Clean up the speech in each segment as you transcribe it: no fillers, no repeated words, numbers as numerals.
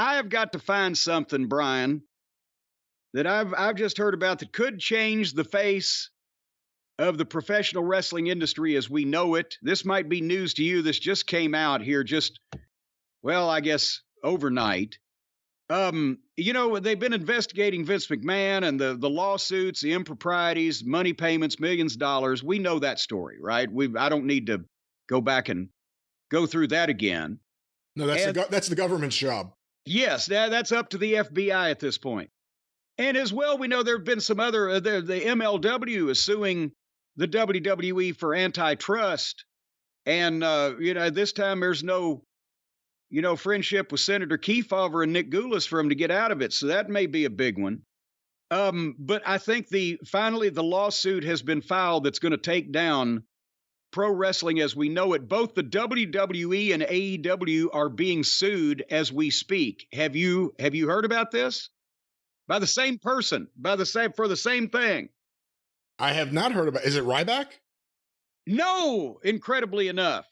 I have got to find something, Brian, that I've just heard about that could change the face of the professional wrestling industry as we know it. This might be news to you. This just came out here I guess overnight. They've been investigating Vince McMahon and the lawsuits, the improprieties, money payments, millions of dollars. We know that story, right? I don't need to go back and go through that again. No, that's the government's job. Yes, that's up to the FBI at this point. And as well, we know there have been some other, the MLW is suing the WWE for antitrust. And, this time there's no, friendship with Senator Kefauver and Nick Goulas for him to get out of it. So that may be a big one. But I think finally the lawsuit has been filed that's going to take down pro wrestling as we know it. Both the WWE and AEW are being sued as we speak. Have you heard about this? By the same person, for the same thing. I have not heard about. Is it Ryback? No, incredibly enough.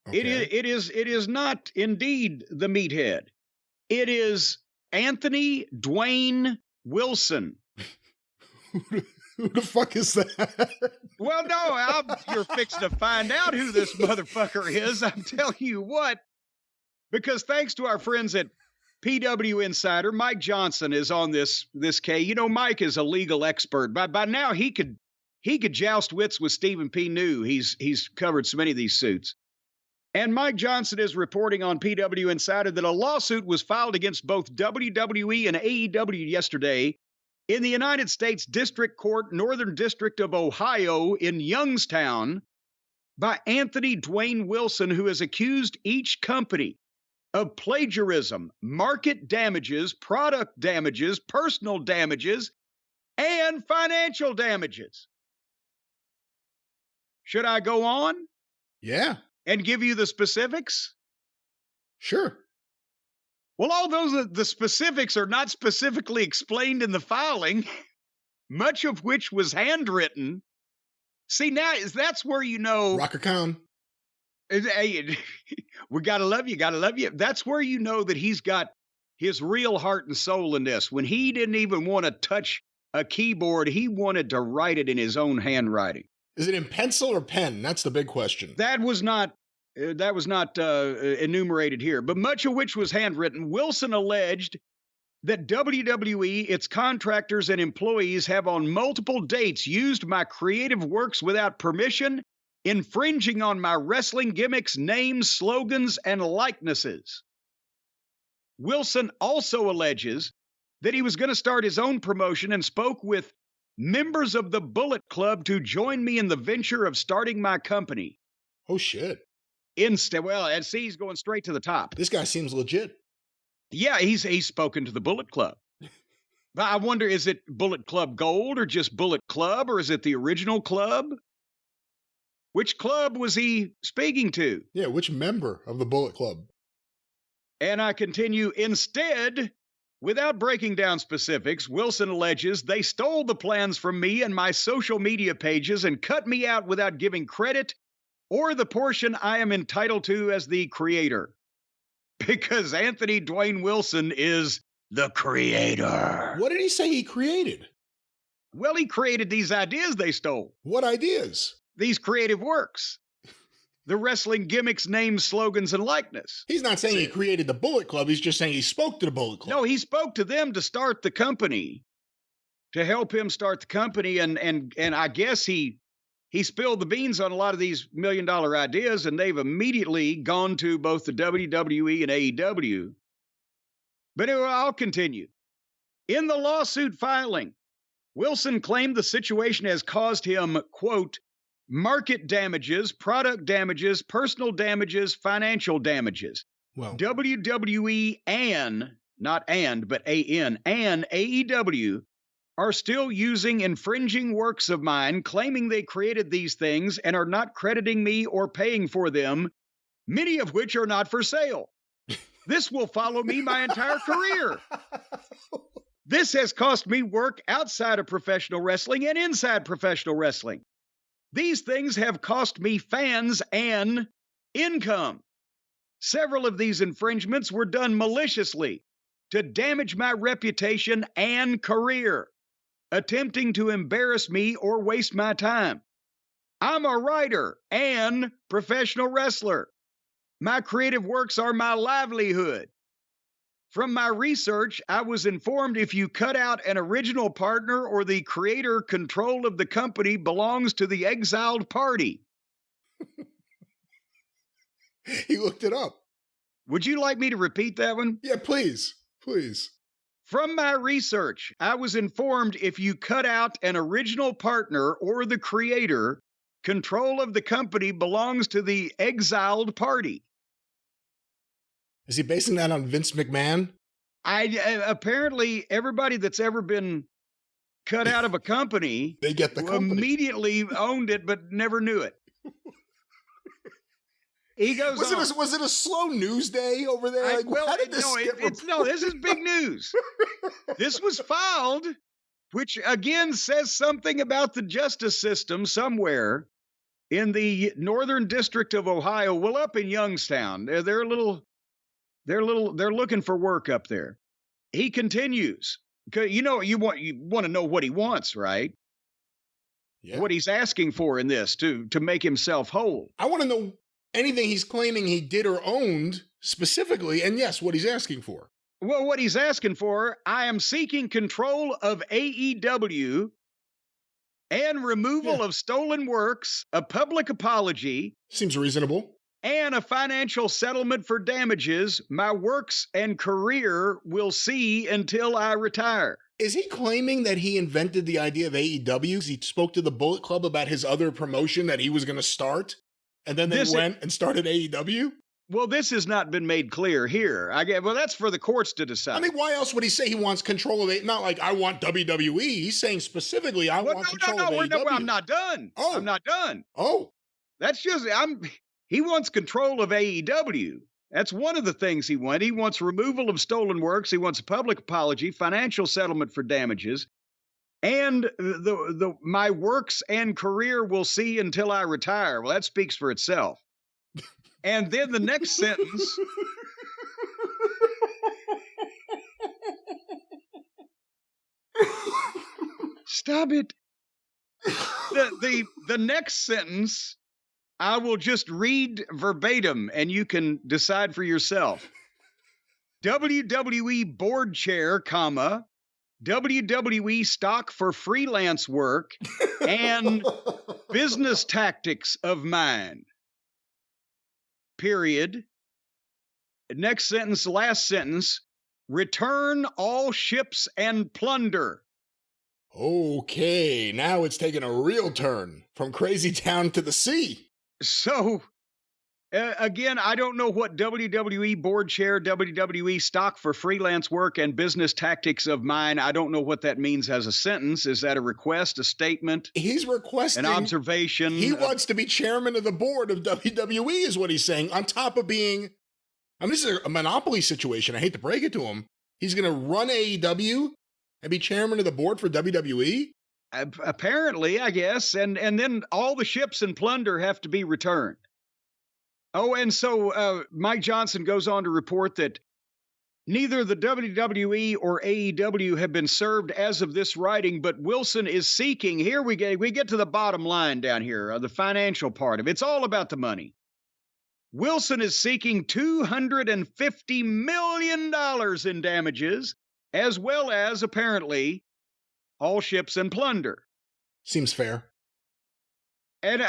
Okay. It is not indeed the meathead. It is Anthony Dwayne Wilson. Who the fuck is that? Well, no, you're fixing to find out who this motherfucker is. I'm telling you what, because thanks to our friends at PW Insider, Mike Johnson is on this case. Mike is a legal expert. By now he could joust wits with Stephen P. New. He's covered so many of these suits. And Mike Johnson is reporting on PW Insider that a lawsuit was filed against both WWE and AEW yesterday in the United States District Court, Northern District of Ohio in Youngstown by Anthony Dwayne Wilson, who has accused each company of plagiarism, market damages, product damages, personal damages, and financial damages. Should I go on? Yeah. And give you the specifics? Sure. Well, although the specifics are not specifically explained in the filing, much of which was handwritten. See, that's where you know. Rocker Khan. Hey, we gotta love you. That's where you know that he's got his real heart and soul in this. When he didn't even want to touch a keyboard, he wanted to write it in his own handwriting. Is it in pencil or pen? That's the big question. That was not enumerated here, but much of which was handwritten. Wilson alleged that WWE, its contractors and employees have on multiple dates used my creative works without permission, infringing on my wrestling gimmicks, names, slogans, and likenesses. Wilson also alleges that he was going to start his own promotion and spoke with members of the Bullet Club to join me in the venture of starting my company. Oh, shit. And see, he's going straight to the top. This guy seems legit. Yeah, he's spoken to the Bullet Club. But I wonder, is it Bullet Club Gold or just Bullet Club, or is it the original club? Which club was he speaking to? Yeah, which member of the Bullet Club? And I continue, instead, without breaking down specifics, Wilson alleges they stole the plans from me and my social media pages and cut me out without giving credit or the portion I am entitled to as the creator. Because Anthony Dwayne Wilson is the creator. What did he say he created? Well, he created these ideas they stole. What ideas? These creative works. The wrestling gimmicks, names, slogans, and likeness. He's not saying he created the Bullet Club. He's just saying he spoke to the Bullet Club. No, he spoke to them to start the company, to help him start the company. And I guess he spilled the beans on a lot of these $1 million ideas, and they've immediately gone to both the WWE and AEW. But anyway, I'll continue. In the lawsuit filing, Wilson claimed the situation has caused him, quote, market damages, product damages, personal damages, financial damages. Well, WWE and AEW are still using infringing works of mine, claiming they created these things and are not crediting me or paying for them, many of which are not for sale. This will follow me my entire career. This has cost me work outside of professional wrestling and inside professional wrestling. These things have cost me fans and income. Several of these infringements were done maliciously to damage my reputation and career, attempting to embarrass me or waste my time. I'm a writer and professional wrestler. My creative works are my livelihood. From my research, I was informed if you cut out an original partner or the creator, control of the company belongs to the exiled party. He looked it up. Would you like me to repeat that one? Yeah, please. Please. From my research, I was informed if you cut out an original partner or the creator, control of the company belongs to the exiled party. Is he basing that on Vince McMahon? Apparently everybody that's ever been cut out of a company, They get the company. Immediately owned it, but never knew it. He goes Was it a slow news day over there? This is big news. This was filed, which again says something about the justice system somewhere in the Northern District of Ohio. Well, up in Youngstown, they're looking for work up there. He continues. You want to know what he wants, right? Yeah. What he's asking for in this to make himself whole. I want to know anything he's claiming he did or owned specifically, and yes, what he's asking for. Well, what he's asking for, I am seeking control of AEW and removal of stolen works, a public apology. Seems reasonable. And a financial settlement for damages my works and career will see until I retire. Is he claiming that he invented the idea of AEW? He spoke to the Bullet Club about his other promotion that he was going to start, and then they went and started AEW? Well, this has not been made clear here. Well, that's for the courts to decide. I mean, why else would he say he wants control of it? Not like, I want WWE. He's saying specifically, I want control of AEW. No, I'm not done. Oh. I'm not done. Oh. That's just, he wants control of AEW. That's one of the things he wants. He wants removal of stolen works. He wants a public apology, financial settlement for damages, and my works and career will see until I retire. Well, that speaks for itself. And then the next sentence. Stop it. The next sentence, I will just read verbatim and you can decide for yourself. WWE board chair, comma, WWE stock for freelance work and business tactics of mine. Period. Next sentence, last sentence. Return all ships and plunder. Okay, now it's taking a real turn from crazy town to the sea. So, again, I don't know what WWE board chair, WWE stock for freelance work and business tactics of mine. I don't know what that means as a sentence. Is that a request, a statement? He's requesting an observation. He wants to be chairman of the board of WWE is what he's saying, on top of being, this is a monopoly situation. I hate to break it to him. He's going to run AEW and be chairman of the board for WWE? Apparently, I guess. And then all the ships and plunder have to be returned. Oh, and so Mike Johnson goes on to report that neither the WWE or AEW have been served as of this writing, but Wilson is seeking, here we get to the bottom line down here, the financial part of it. It's all about the money. Wilson is seeking $250 million in damages, as well as, apparently, all ships and plunder. Seems fair. And,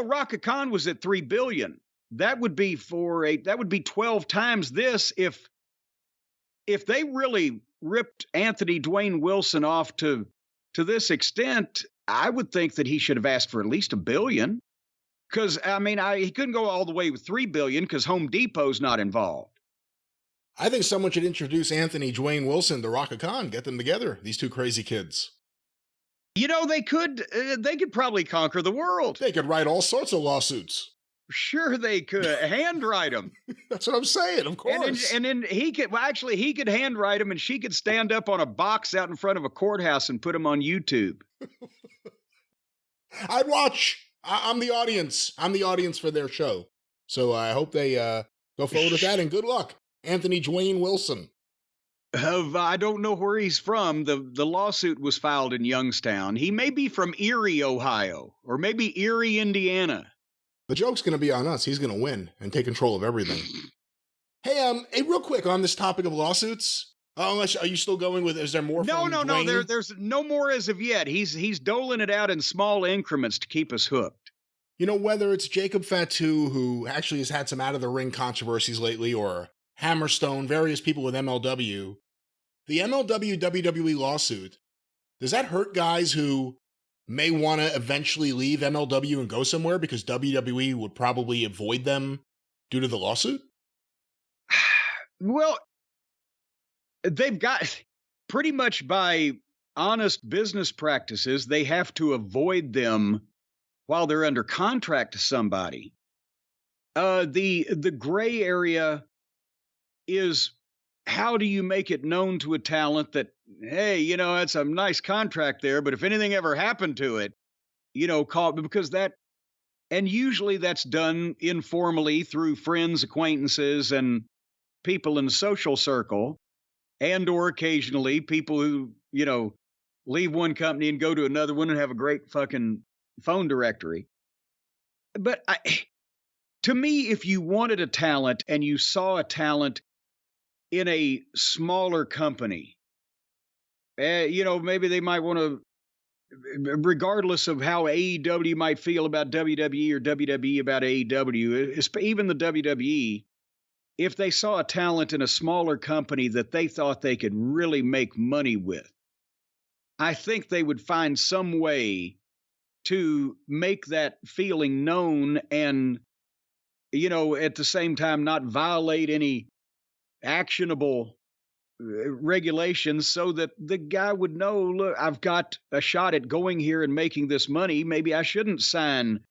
Raka Khan was at $3 billion. That would be 12 times this if they really ripped Anthony Dwayne Wilson off to this extent. I would think that he should have asked for at least $1 billion, because he couldn't go all the way with $3 billion because Home Depot's not involved. I think someone should introduce Anthony Dwayne Wilson to Raka Khan, get them together, these two crazy kids. They could probably conquer the world. They could write all sorts of lawsuits. Sure they could. Handwrite them. That's what I'm saying, of course. And then he could handwrite them, and she could stand up on a box out in front of a courthouse and put them on YouTube. I'd watch. I'm the audience. I'm the audience for their show. So I hope they Go forward with that, and good luck. Anthony Dwayne Wilson. I don't know where he's from. The lawsuit was filed in Youngstown. He may be from Erie, Ohio, or maybe Erie, Indiana. The joke's going to be on us. He's going to win and take control of everything. Hey, real quick on this topic of lawsuits. Unless, are you still going with? Is there more? No. Dwayne? There's no more as of yet. He's doling it out in small increments to keep us hooked. You know, whether it's Jacob Fatu, who actually has had some out of the ring controversies lately, or Hammerstone, various people with MLW, the MLW WWE lawsuit, does that hurt guys who may want to eventually leave MLW and go somewhere because WWE would probably avoid them due to the lawsuit? Well, they've got pretty much by honest business practices, they have to avoid them while they're under contract to somebody. The gray area is, how do you make it known to a talent that, hey, you know, it's a nice contract there, but if anything ever happened to it, you know, call, because that, and usually that's done informally through friends, acquaintances, and people in the social circle, and or occasionally people who, you know, leave one company and go to another one and have a great fucking phone directory. But to me, if you wanted a talent and you saw a talent in a smaller company, you know, maybe they might want to, regardless of how AEW might feel about WWE or WWE about AEW, even the WWE, if they saw a talent in a smaller company that they thought they could really make money with, I think they would find some way to make that feeling known and, you know, at the same time, not violate any actionable regulations so that the guy would know, look, I've got a shot at going here and making this money. Maybe I shouldn't sign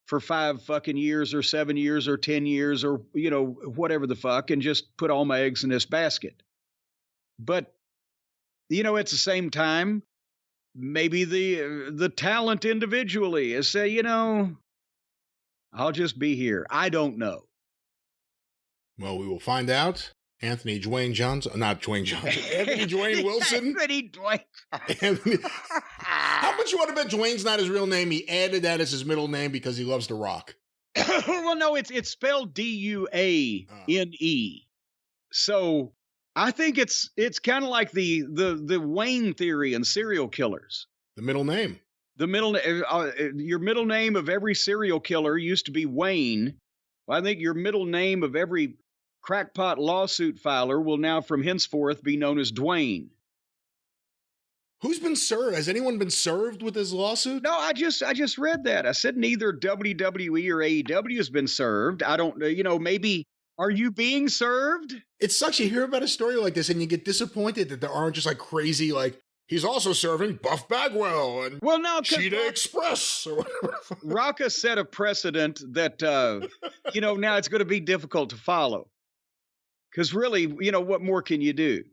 for 5 fucking years or 7 years or 10 years or, you know, whatever the fuck, and just put all my eggs in this basket. But, you know, at the same time, maybe the talent individually is say, you know, I'll just be here. I don't know. Well, we will find out. Anthony Dwayne Johnson, not Dwayne Johnson, Anthony Dwayne Wilson. Anthony Dwayne. Anthony. How much you want to bet Dwayne's not his real name? He added that as his middle name because he loves to rock. Well, no, it's spelled Duane. So I think it's kind of like the Wayne theory in serial killers. The middle name. Your middle name of every serial killer used to be Wayne. Well, I think your middle name of every crackpot lawsuit filer will now from henceforth be known as Dwayne. Who's been served? Has anyone been served with this lawsuit? No, I just read that. I said neither WWE or AEW has been served. I don't, you know, maybe, are you being served? It sucks. You hear about a story like this and you get disappointed that there aren't just like crazy, like, he's also serving Buff Bagwell and Cheetah Express or whatever. Rocca set a precedent that, you know, now it's going to be difficult to follow. Because really, you know, what more can you do?